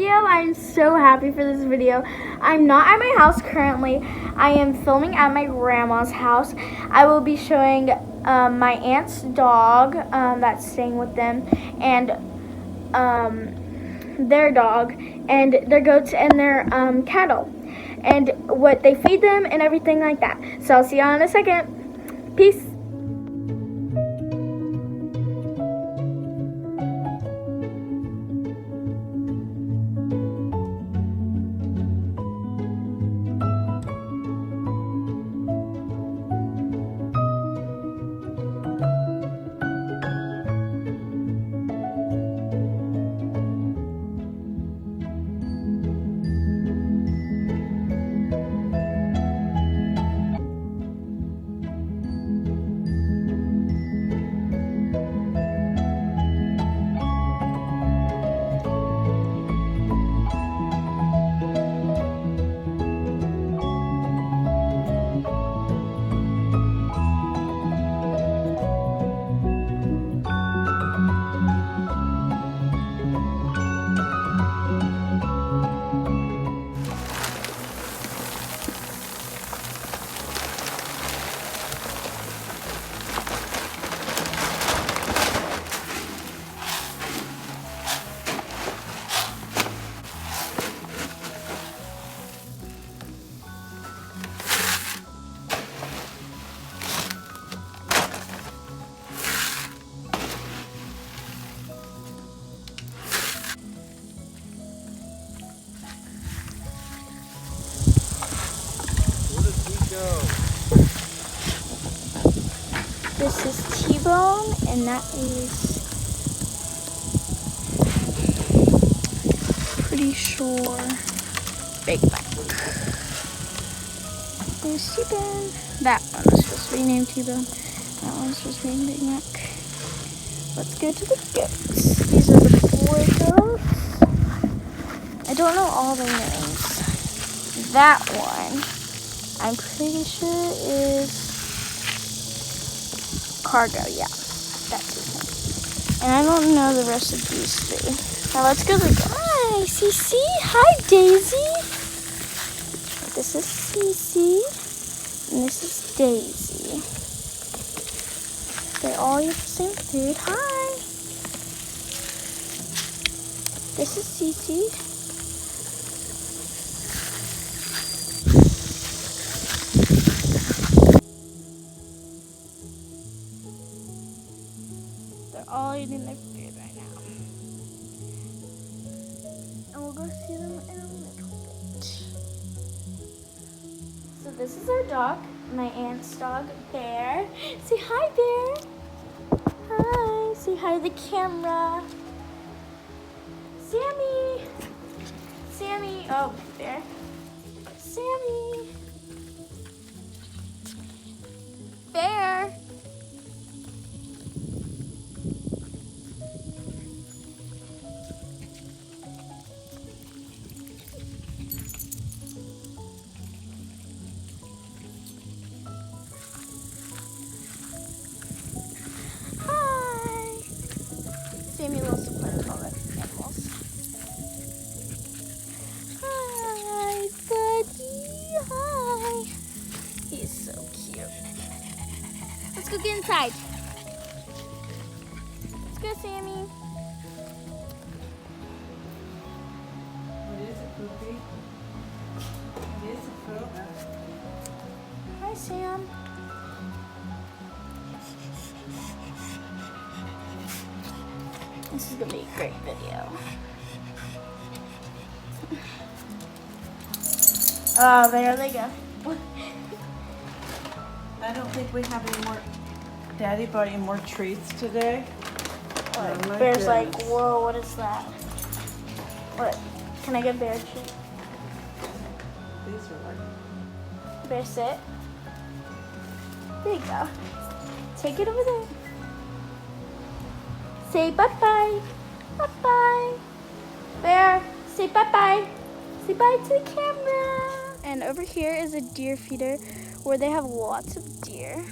video. I'm so happy for this video. I'm not at my house currently. I am filming at my grandma's house. I will be showing my aunt's dog that's staying with them, and their dog, and their goats, and their cattle, and what they feed them and everything like that. So I'll see y'all in a second. Peace. This is T-Bone, and that is pretty sure Big Mac. There's T-Bone. That one was supposed to be named T-Bone. That one's supposed to be named Big Mac. Let's go to the goats. These are the boy goats. I don't know all their names. That one, I'm pretty sure is Cargo, yeah, that's his name. And I don't know the rest of these three. Now let's go to the Hi, Cece. Hi, Daisy. This is Cece, and this is Daisy. They all eat the same food. Hi. This is Cece. All eating their food right now. And we'll go see them in a little bit. So this is our dog, my aunt's dog, Bear. Say hi, Bear. Hi. Say hi to the camera. Sammy. Sammy. Oh, Bear. Sammy. Bear. Sammy loves to play with all the animals. Hi, buddy. Hi. He's so cute. Let's go get inside. Let's go, Sammy. What is it, Poopy? It is a poop. Hi, Sam. This is gonna be a great video. Oh, there they go. I don't think we have any more. Daddy bought any more treats today. Oh, my Bear's goodness. like, whoa, what is that? What? Can I get Bear a treat? These are like. Bear, sit. There you go. Take it over there. Say bye-bye. Bye-bye. Bear, say bye-bye. Say bye to the camera. And over here is a deer feeder where they have lots of deer.